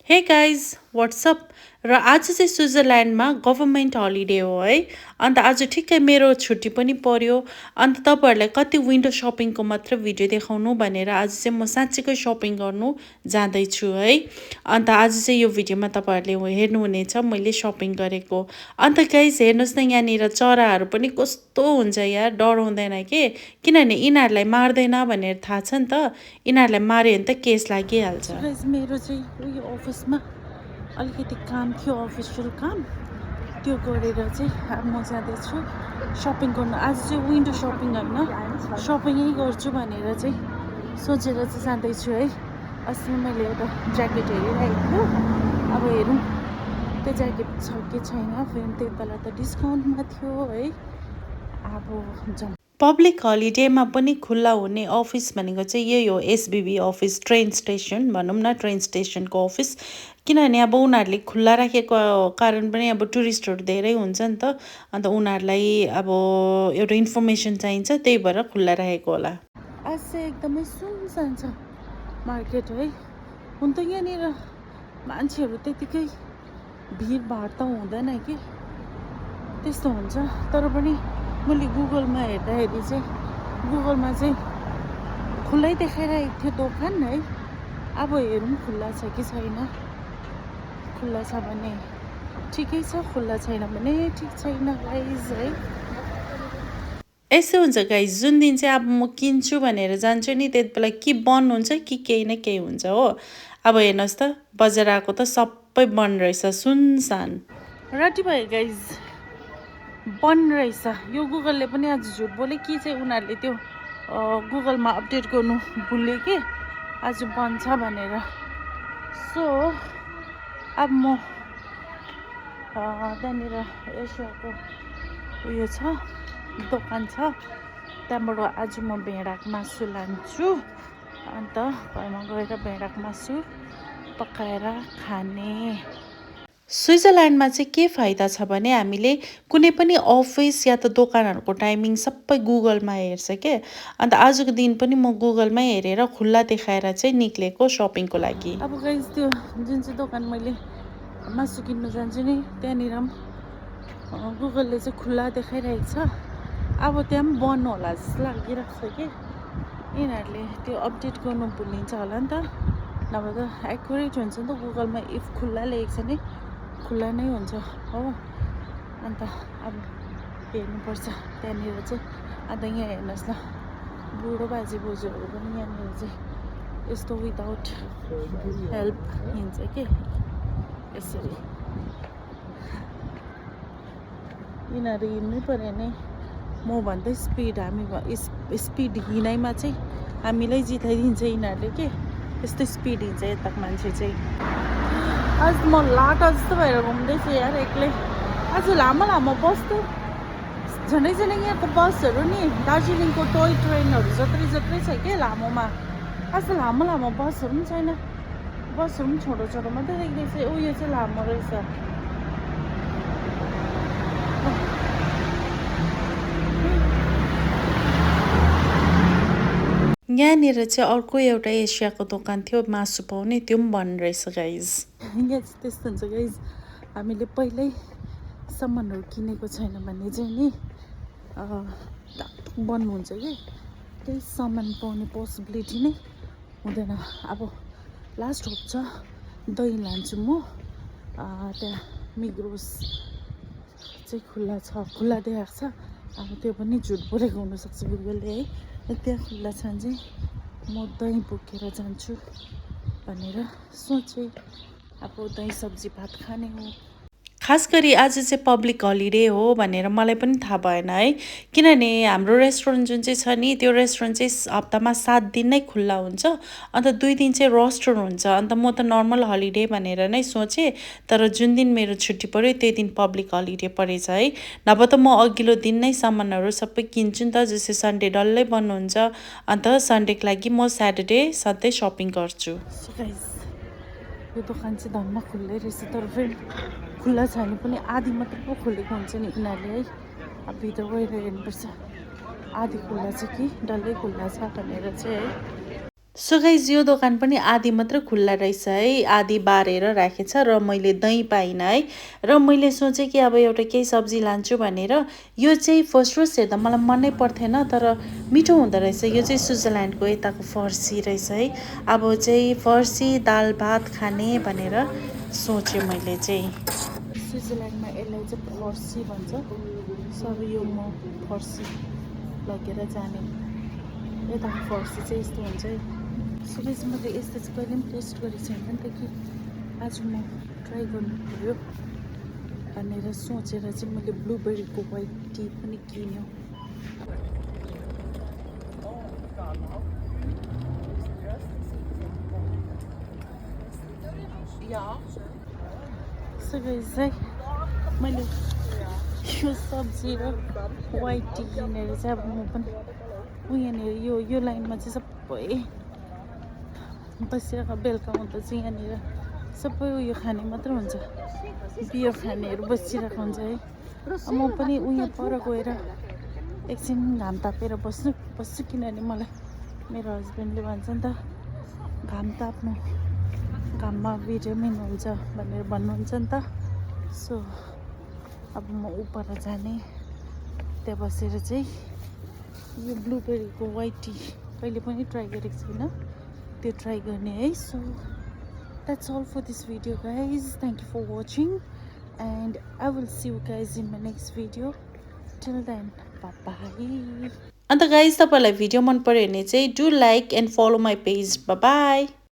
Hey guys what's up र आज चाहिँ स्विजरल्यान्डमा गभर्मेन्ट हलिडे हो है। अन्त आज ठिक्कै मेरो छुट्टी पनि पर्यो। अन्त तपाईँहरूलाई कति विन्डो सपिङको मात्र भिडियो देखाउनु भनेर आज चाहिँ म साँच्चीकै सपिङ गर्नु जाँदैछु है। अन्त आज चाहिँ यो भिडियोमा तपाईँहरूले हेर्नुहुनेछ मैले सपिङ गरेको। अन्त गाइज हेर्नुहोस् न, यहाँनिर चराहरू पनि कस्तो हुन्छ यार, डराउँदैन के, किनभने यिनीहरूलाई मार्दैन भनेर थाहा छ नि त। यिनीहरूलाई मार्यो भने त केस लागिहाल्छ। मेरो चाहिँ उयो अफिसमा अलिकति काम थियो, अफिसियल काम, त्यो गरेर चाहिँ अब म जाँदैछु सपिङ गर्नु। आज चाहिँ विन्डो सपिङ होइन, सपिङै गर्छु भनेर चाहिँ सोचेर चाहिँ जाँदैछु है। अस्ति मैले एउटा ज्याकेट हेरिरहेको थियो, अब हेरौँ त्यो ज्याकेट छ कि छैन। फेरि त्यति बेला त डिस्काउन्टमा थियो है। अब जाउँ। पब्लिक हलिडेमा पनि खुल्ला हुने अफिस भनेको चाहिँ यही हो, एसबिबी अफिस, ट्रेन स्टेसन भनौँ न, ट्रेन स्टेसनको अफिस। किनभने अब उनीहरूले खुल्ला राखेको कारण पनि अब टुरिस्टहरू धेरै हुन्छ नि त। अन्त उनीहरूलाई अब एउटा इन्फर्मेसन चाहिन्छ, त्यही भएर खुल्ला राखेको होला। आज चाहिँ एकदमै सुनसान छ मार्केट है। हुन त यहाँनिर मान्छेहरू त्यतिकै भिडभाड त हुँदैन कि, त्यस्तो हुन्छ। तर पनि मैले गुगलमा हेर्दाखेरि चाहिँ गुगलमा चाहिँ खुल्लै देखाइरहेको थियो दोकान है। अब हेरौँ खुल्ला छ कि छैन। खुल्ला छ भने ठिकै छ, खुल्ला छैन भने ठिक छैन गाइज है। यस्तो हुन्छ गाइज, जुन दिन चाहिँ अब म किन्छु भनेर जान्छु नि, त्यति बेला कि बन्द हुन्छ कि केही न केही हुन्छ हो। अब हेर्नुहोस् त, बजार आएको त सबै बन्द रहेछ, सुनसान। राति भयो गाइज, बन्द रहेछ। यो गुगलले पनि आज झुट बोल्यो कि चाहिँ उनीहरूले त्यो गुगलमा अपडेट गर्नु भुल्यो कि आज बन्द छ भनेर। सो अब म त्यहाँनिर एसियाको उयो छ, दोकान छ, त्यहाँबाट आज म भेडाको मासु लान्छु। अन्त घरमा गएर भेडाको मासु पकाएर खाने। स्विजरल्यान्डमा चाहिँ के फाइदा छ भने हामीले कुनै पनि अफिस या त दोकानहरूको टाइमिङ सबै गुगलमा हेर्छ के। अन्त आजको दिन पनि म गुगलमै हेरेर खुल्ला देखाएर चाहिँ निक्लेको सपिङको लागि। अब गाइस त्यो जुन चाहिँ दोकान मैले मासु किन्नु जान्छु नि, त्यहाँनिर गुगलले चाहिँ खुल्ला देखाइरहेको छ। अब त्यहाँ पनि बन्द होला जस्तो लागिरहेको छ कि, यिनीहरूले त्यो अपडेट गर्नु भुलिन्छ होला नि त, नभए त एक्युरेट हुन्छ नि त गुगलमा। इफ खुल्ला लेखेको छ नि खुल्ला नै हुन्छ हो। अन्त अब हेर्नुपर्छ त्यहाँनिर चाहिँ। अन्त यहाँ हेर्नुहोस् न, बुढो बाजे बोजूहरू पनि यहाँनिर चाहिँ यस्तो विदाउट हेल्प हिँड्छ कि यसरी। यिनीहरू हिँड्नै पऱ्यो नि, म भन्दै स्पिड, हामी स्पिड हिँडाइमा चाहिँ हामीलाई जिताइदिन्छ यिनीहरूले के, यस्तो स्पिड हिँड्छ यताको मान्छे चाहिँ। आज म लाटा जस्तो भएर घुम्दैछु यार एक्लै। आज लामो लामो बस त झन्डै यहाँको बसहरू नि दार्जिलिङको टोय ट्रेनहरू जत्रै छ क्या लामोमा। आज लामो लामो बसहरू पनि छैन, बसहरू पनि छोटो छोटो मात्रै देख्दैछ। उयो चाहिँ लामो रहेछ। यहाँनिर चाहिँ अर्को एउटा एसियाको दोकान थियो मासु पाउने, त्यो पनि बन्द रहेछ गाइज। यहाँ चाहिँ त्यस्तो हुन्छ गाइज, हामीले पहिल्यै सामानहरू किनेको छैन भने चाहिँ नि बन्द हुन्छ कि, केही सामान पाउने पोसिबिलिटी नै हुँदैन। अब लास्ट होप छ, दही लान्छु म। त्यहाँ मिग्रोस चाहिँ खुल्ला छ, खुल्ला देखाएको छ। अब त्यो पनि झुट बोलेको हुनसक्छ गुगलले है। त्यहाँ खुल्ला छ भने चाहिँ म दही बोकेर जान्छु भनेर सोचेँ। अब दही सब्जी भात खाने हो। खास गरी आज चाहिँ पब्लिक हलिडे हो भनेर मलाई पनि थाहा भएन है। किनभने हाम्रो रेस्टुरेन्ट जुन चाहिँ छ नि, त्यो रेस्टुरेन्ट चाहिँ हप्तामा 7 दिन नै खुल्ला हुन्छ। अन्त 2 दिन चाहिँ रोस्टर हुन्छ। अन्त म त नर्मल हलिडे भनेर नै सोचेँ, तर जुन दिन मेरो छुट्टी पऱ्यो त्यो दिन पब्लिक हलिडे परेछ है। नभए त म अघिल्लो दिन नै सामानहरू सबै किन्छु नि त, जस्तै सन्डे डल्लै बन्द हुन्छ। अन्त सन्डेको लागि म स्याटरडे सधैँ सपिङ गर्छु। यो दोकान चाहिँ धन्न खुल्लै रहेछ, तर फेरि खुल्ला छ भने पनि आधी मात्रै पो खोलेको हुन्छ नि यिनीहरूले है। अब भित्र गएर हेर्नुपर्छ आधी खुल्ला छ कि डल्लै खुल्ला छ भनेर चाहिँ है। सो गाइस यो दोकान पनि आधी मात्र खुल्ला रहेछ है, आधी बारेर राखेछ र मैले दही पाइनँ है। र मैले सोचेँ कि अब एउटा केही सब्जी लान्छु भनेर। यो चाहिँ फर्स्ट हेर्दा मलाई मनै पर्थेन, तर मिठो हुँदो रहेछ। यो चाहिँ स्विजरल्यान्डको यताको फर्सी रहेछ है। अब चाहिँ फर्सी दाल भात खाने भनेर सोचेँ मैले चाहिँ। स्विजरल्यान्डमा यसलाई चाहिँ फर्सी भन्छ। सब यो म फर्सी लगेर जाने। यताको फर्सी चाहिँ यस्तो हुन्छ है। सो गाइस मैले यस्तो चाहिँ कहिले पनि टेस्ट गरेको छैन नि त, कि आज म ट्राई गर्नु पऱ्यो भनेर सोचेर चाहिँ मैले ब्लुबेरीको व्हाइट टी पनि किन्यो। सो गाइस है मैले यो सब्जी र व्हाइट टी किनेर चाहिँ अब म पनि यहाँनिर यो लाइनमा चाहिँ सबै बसिरहेको, बेलुका हुँदा चाहिँ यहाँनिर सबै उयो खाने मात्र हुन्छ, बियर खानेहरू बसिरहेको हुन्छ है। म पनि पर गएर एकछिन घाम तापेर बस्छु किनभने मलाई मेरो हस्बेन्डले भन्छ नि त, घाम ताप्नु घाममा भिटामिन हुन्छ भनेर भन्नुहुन्छ नि त। सो अब म उपर जाने, त्यहाँ बसेर चाहिँ यो ब्लुबेरीको व्हाइट टी कहिले पनि ट्राई गरेको छैन, त्यो ट्राई गर्ने है। So that's all for this video guys. Thank you for watching and I will see you guys in my next video. Till then, bye bye. And guys, तपाईँलाई video मन पर्यो भने चाहिँ do like and follow my page. Bye bye.